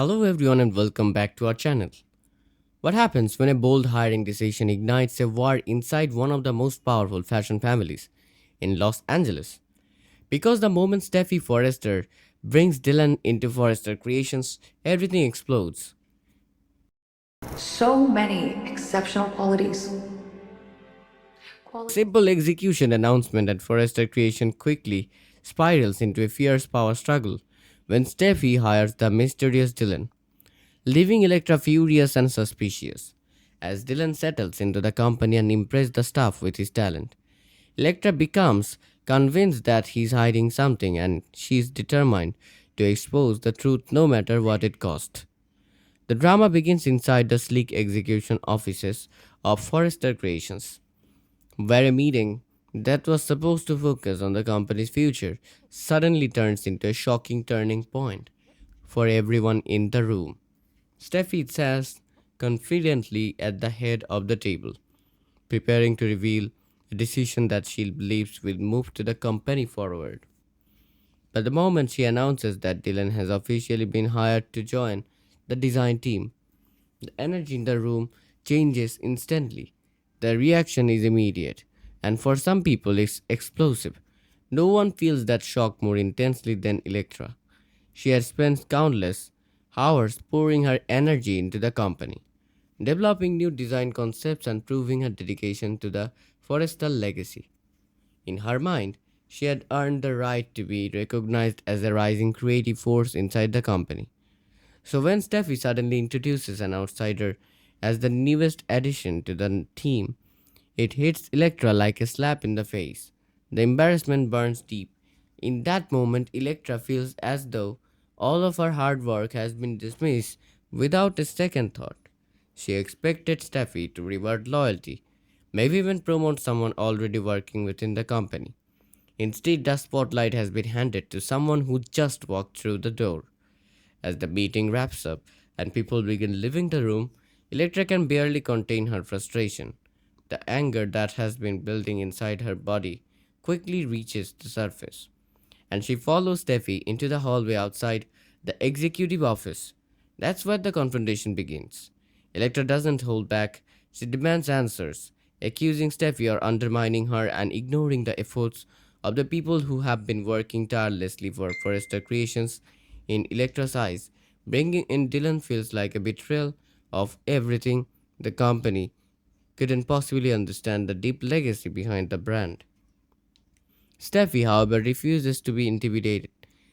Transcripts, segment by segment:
Hello everyone and welcome back to our channel. What happens when a bold hiring decision ignites a war inside one of the most powerful fashion families in Los Angeles? Because the moment Steffi Forrester brings Dylan into Forrester Creations, everything explodes. So many exceptional qualities. Simple execution announcement at Forrester Creation quickly spirals into a fierce power struggle when Steffi hires the mysterious Dylan, leaving Electra furious and suspicious. As Dylan settles into the company and impresses the staff with his talent, Electra becomes convinced that he's hiding something and she's determined to expose the truth no matter what it costs. The drama begins inside the sleek execution offices of Forrester Creations, where a meeting that was supposed to focus on the company's future suddenly turns into a shocking turning point for everyone in the room. Steffi sat confidently at the head of the table, preparing to reveal a decision that she believes will move to the company forward. But the moment she announces that Dylan has officially been hired to join the design team, the energy in the room changes instantly. The reaction is immediate, and for some people, it's explosive. No one feels that shock more intensely than Electra. She has spent countless hours pouring her energy into the company, developing new design concepts and proving her dedication to the Forrestal legacy. In her mind, she had earned the right to be recognized as a rising creative force inside the company. So when Steffi suddenly introduces an outsider as the newest addition to the team, it hits Electra like a slap in the face. The embarrassment burns deep. In that moment, Electra feels as though all of her hard work has been dismissed without a second thought. She expected Steffi to reward loyalty, maybe even promote someone already working within the company. Instead, the spotlight has been handed to someone who just walked through the door. As the meeting wraps up and people begin leaving the room, Electra can barely contain her frustration. The anger that has been building inside her body quickly reaches the surface, and she follows Steffi into the hallway outside the executive office. That's where the confrontation begins. Electra doesn't hold back, she demands answers, accusing Steffi of undermining her and ignoring the efforts of the people who have been working tirelessly for Forrester Creations. In Electra's eyes, bringing in Dylan feels like a betrayal of everything the company couldn't possibly understand the deep legacy behind the brand. Steffi, however, refuses to be intimidated.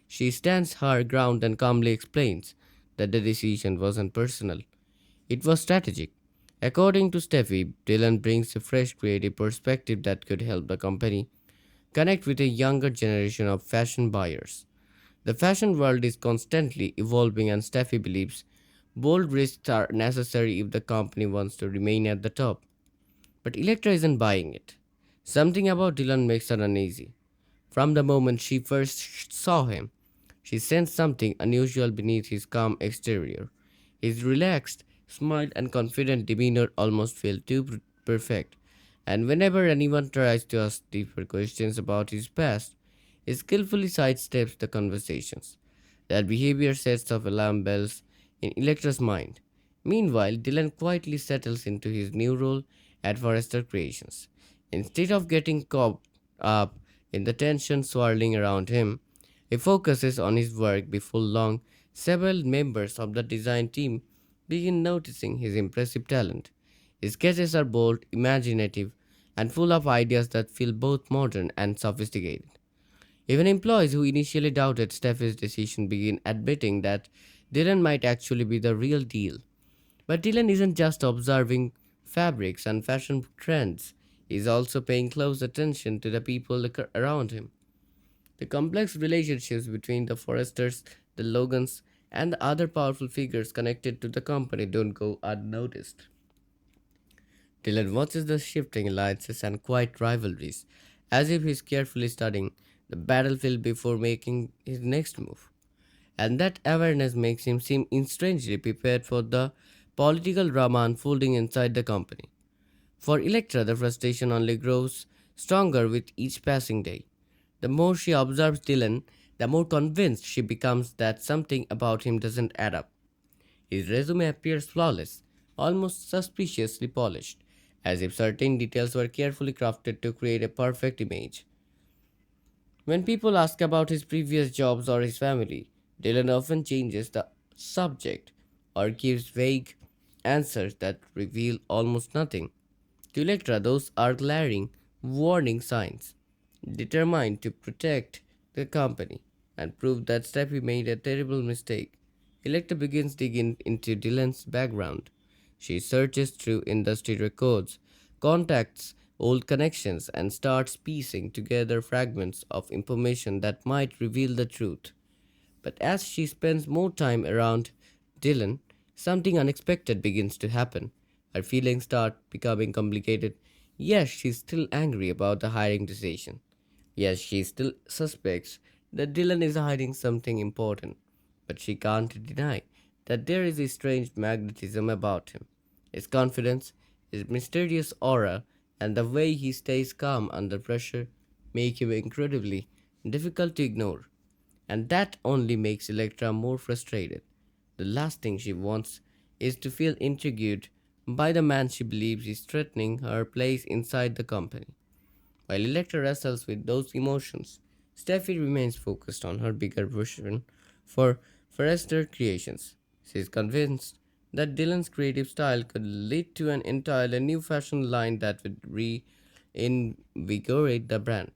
She stands her ground and calmly explains that the decision wasn't personal, it was strategic. According to Steffi, Dylan brings a fresh creative perspective that could help the company connect with a younger generation of fashion buyers. The fashion world is constantly evolving, and Steffi believes bold risks are necessary if the company wants to remain at the top. But Electra isn't buying it. Something about Dylan makes her uneasy. From the moment she first saw him, she sensed something unusual beneath his calm exterior. His relaxed, smile, and confident demeanor almost felt too perfect, and whenever anyone tries to ask deeper questions about his past, he skillfully sidesteps the conversations. That behavior sets off alarm bells in Electra's mind. Meanwhile, Dylan quietly settles into his new role at Forrester Creations. Instead of getting caught up in the tension swirling around him, he focuses on his work. Before long, several members of the design team begin noticing his impressive talent. His sketches are bold, imaginative, and full of ideas that feel both modern and sophisticated. Even employees who initially doubted Steffi's decision begin admitting that Dylan might actually be the real deal. But Dylan isn't just observing fabrics and fashion trends, he's also paying close attention to the people around him. The complex relationships between the Foresters, the Logans, and the other powerful figures connected to the company don't go unnoticed. Dylan watches the shifting alliances and quiet rivalries, as if he's carefully studying the battlefield before making his next move. And that awareness makes him seem strangely prepared for the political drama unfolding inside the company. For Electra, the frustration only grows stronger with each passing day. The more she observes Dylan, the more convinced she becomes that something about him doesn't add up. His resume appears flawless, almost suspiciously polished, as if certain details were carefully crafted to create a perfect image. When people ask about his previous jobs or his family, Dylan often changes the subject or gives vague answers that reveal almost nothing. To Electra, those are glaring warning signs. Determined to protect the company and prove that Steffi made a terrible mistake, Electra begins digging into Dylan's background. She searches through industry records, contacts old connections, and starts piecing together fragments of information that might reveal the truth. But as she spends more time around Dylan, something unexpected begins to happen. Her feelings start becoming complicated. Yes, she's still angry about the hiring decision. Yes, she still suspects that Dylan is hiding something important. But she can't deny that there is a strange magnetism about him. His confidence, his mysterious aura, and the way he stays calm under pressure make him incredibly difficult to ignore. And that only makes Electra more frustrated. The last thing she wants is to feel intrigued by the man she believes is threatening her place inside the company. While Electra wrestles with those emotions, Steffi remains focused on her bigger vision for Forrester Creations. She is convinced that Dylan's creative style could lead to an entirely new fashion line that would reinvigorate the brand.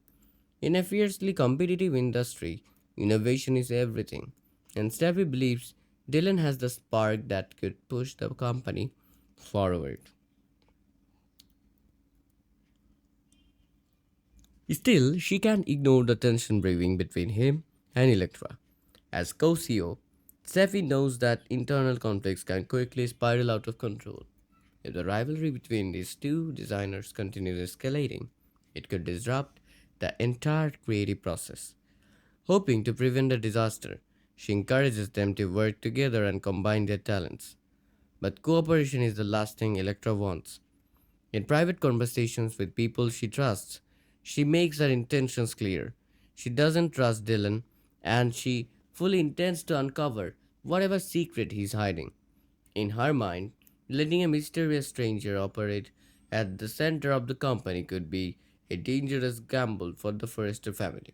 In a fiercely competitive industry, innovation is everything, and Steffi believes Dylan has the spark that could push the company forward. Still, she can't ignore the tension brewing between him and Electra. As co CEO, Steffi knows that internal conflicts can quickly spiral out of control. If the rivalry between these two designers continues escalating, it could disrupt the entire creative process. Hoping to prevent a disaster, she encourages them to work together and combine their talents. But cooperation is the last thing Electra wants. In private conversations with people she trusts, she makes her intentions clear. She doesn't trust Dylan, and she fully intends to uncover whatever secret he's hiding. In her mind, letting a mysterious stranger operate at the center of the company could be a dangerous gamble for the Forrester family.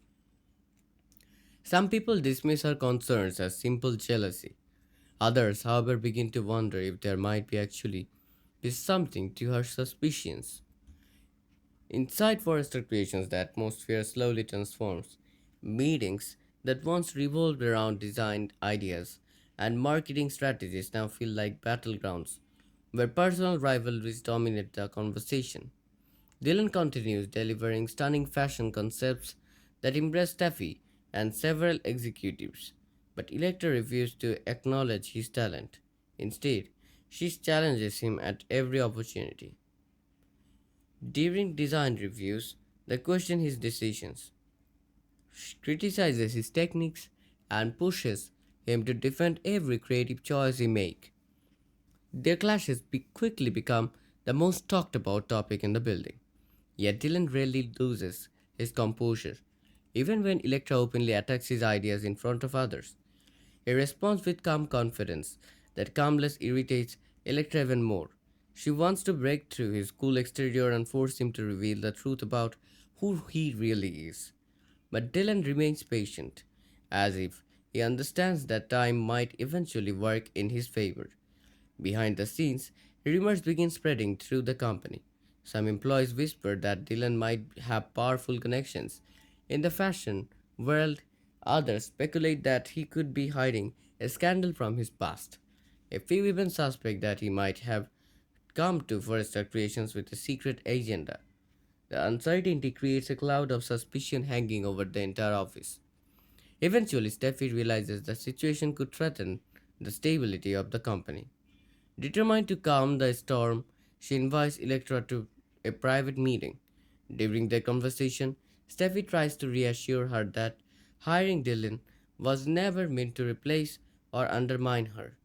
Some people dismiss her concerns as simple jealousy. Others, however, begin to wonder if there might be actually be something to her suspicions. Inside Forrester Creations, the atmosphere slowly transforms. Meetings that once revolved around design ideas and marketing strategies now feel like battlegrounds where personal rivalries dominate the conversation. Dylan continues delivering stunning fashion concepts that impress Steffi and several executives, but Electra refuses to acknowledge his talent. Instead, she challenges him at every opportunity. During design reviews, they question his decisions, criticizes his techniques, and pushes him to defend every creative choice he makes. Their clashes quickly become the most talked about topic in the building. Yet Dylan rarely loses his composure, even when Electra openly attacks his ideas in front of others. He responds with calm confidence that calmness irritates Electra even more. She wants to break through his cool exterior and force him to reveal the truth about who he really is. But Dylan remains patient, as if he understands that time might eventually work in his favor. Behind the scenes, rumors begin spreading through the company. Some employees whisper that Dylan might have powerful connections in the fashion world. Others speculate that he could be hiding a scandal from his past. A few even suspect that he might have come to Forrester Creations with a secret agenda. The uncertainty creates a cloud of suspicion hanging over the entire office. Eventually, Steffi realizes the situation could threaten the stability of the company. Determined to calm the storm, she invites Electra to a private meeting. During their conversation, Steffi tries to reassure her that hiring Dylan was never meant to replace or undermine her.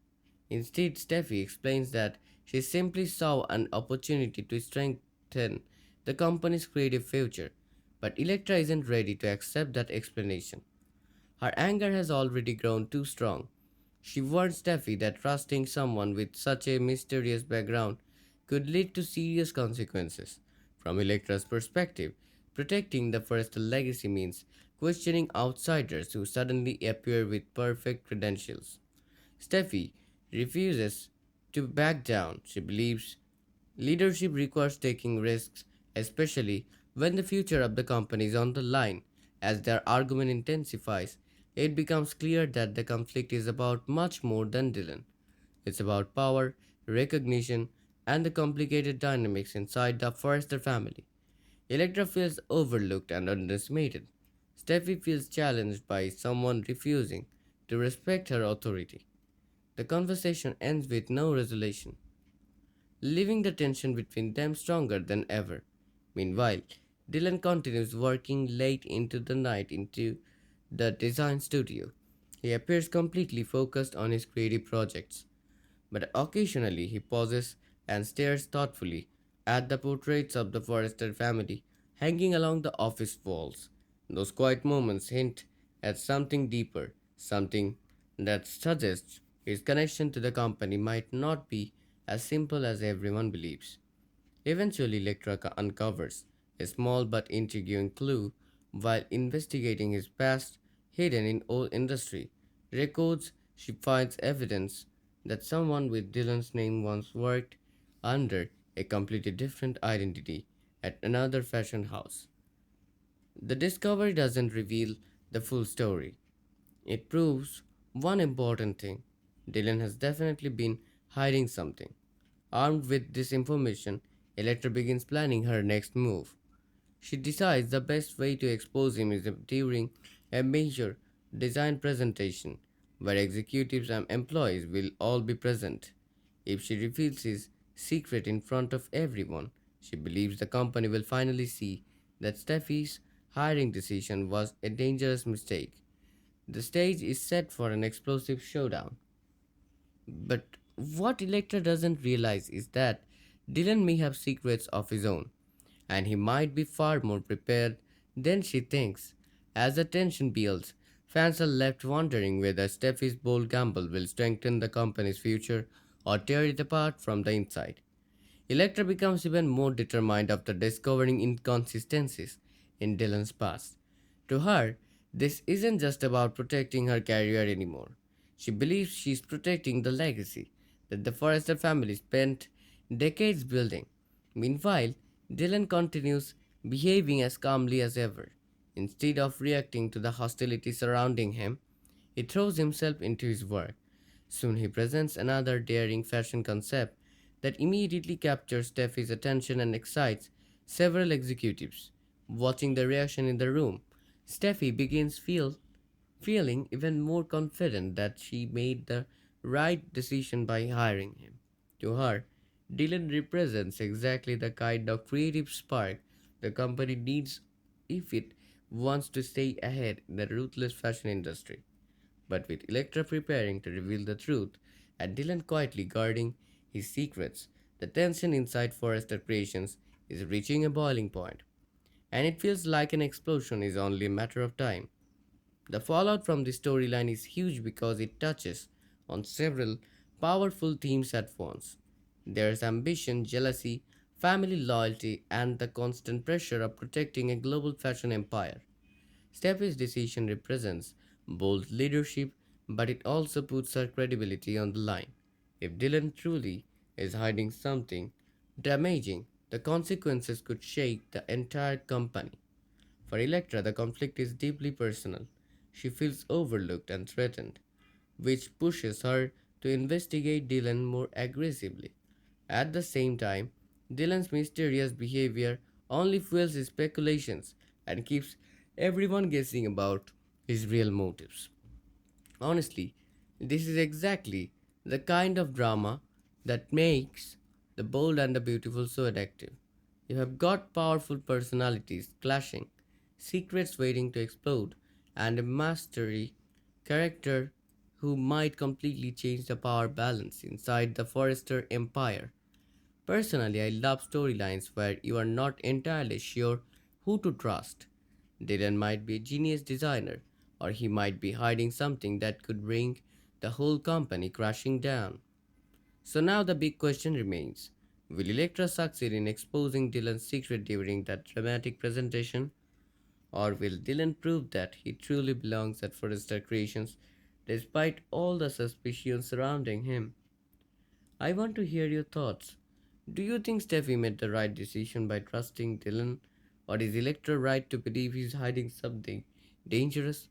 Instead, Steffi explains that she simply saw an opportunity to strengthen the company's creative future. But Electra isn't ready to accept that explanation. Her anger has already grown too strong. She warned Steffi that trusting someone with such a mysterious background could lead to serious consequences. From Electra's perspective, protecting the Forrester legacy means questioning outsiders who suddenly appear with perfect credentials. Steffi refuses to back down. She believes leadership requires taking risks, especially when the future of the company is on the line. As their argument intensifies, it becomes clear that the conflict is about much more than Dylan. It's about power, recognition, and the complicated dynamics inside the Forrester family. Electra feels overlooked and underestimated. Steffi feels challenged by someone refusing to respect her authority. The conversation ends with no resolution, leaving the tension between them stronger than ever. Meanwhile, Dylan continues working late into the night into the design studio. He appears completely focused on his creative projects, but occasionally he pauses and stares thoughtfully at the portraits of the Forrester family hanging along the office walls. Those quiet moments hint at something deeper, something that suggests his connection to the company might not be as simple as everyone believes. Eventually, Electra uncovers a small but intriguing clue while investigating his past hidden in old industry records. She finds evidence that someone with Dylan's name once worked under a completely different identity at another fashion house. The discovery doesn't reveal the full story. It proves one important thing: Dylan has definitely been hiding something. Armed with this information, Electra begins planning her next move. She decides the best way to expose him is during a major design presentation where executives and employees will all be present. If she reveals his secret in front of everyone, she believes the company will finally see that Steffi's hiring decision was a dangerous mistake. The stage is set for an explosive showdown. But what Electra doesn't realize is that Dylan may have secrets of his own, and he might be far more prepared than she thinks. As the tension builds, fans are left wondering whether Steffi's bold gamble will strengthen the company's future or tear it apart from the inside. Electra becomes even more determined after discovering inconsistencies in Dylan's past. To her, this isn't just about protecting her career anymore. She believes she's protecting the legacy that the Forrester family spent decades building. Meanwhile, Dylan continues behaving as calmly as ever. Instead of reacting to the hostility surrounding him, he throws himself into his work. Soon he presents another daring fashion concept that immediately captures Steffi's attention and excites several executives. Watching the reaction in the room, Steffi begins feeling even more confident that she made the right decision by hiring him. To her, Dylan represents exactly the kind of creative spark the company needs if it wants to stay ahead in the ruthless fashion industry. But with Electra preparing to reveal the truth and Dylan quietly guarding his secrets, the tension inside Forrester Creations is reaching a boiling point, and it feels like an explosion is only a matter of time. The fallout from this storyline is huge because it touches on several powerful themes at once. There's ambition, jealousy, family loyalty, and the constant pressure of protecting a global fashion empire. Steffi's decision represents bold leadership, but it also puts her credibility on the line. If Dylan truly is hiding something damaging, the consequences could shake the entire company. For Electra, the conflict is deeply personal. She feels overlooked and threatened, which pushes her to investigate Dylan more aggressively. At the same time, Dylan's mysterious behavior only fuels his speculations and keeps everyone guessing about his real motives. Honestly, this is exactly the kind of drama that makes The Bold and the Beautiful so addictive. You have got powerful personalities clashing, secrets waiting to explode, and a mastery character who might completely change the power balance inside the Forrester Empire. Personally, I love storylines where you are not entirely sure who to trust. Dylan might be a genius designer, or he might be hiding something that could bring the whole company crashing down. So now the big question remains, will Electra succeed in exposing Dylan's secret during that dramatic presentation? Or will Dylan prove that he truly belongs at Forrester Creations despite all the suspicion surrounding him? I want to hear your thoughts. Do you think Steffi made the right decision by trusting Dylan? Or is Electra right to believe he's hiding something dangerous?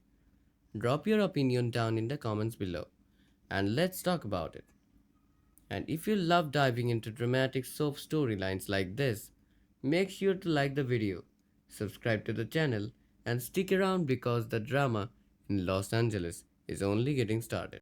Drop your opinion down in the comments below and let's talk about it. And if you love diving into dramatic soap storylines like this, make sure to like the video, subscribe to the channel, and stick around because the drama in Los Angeles is only getting started.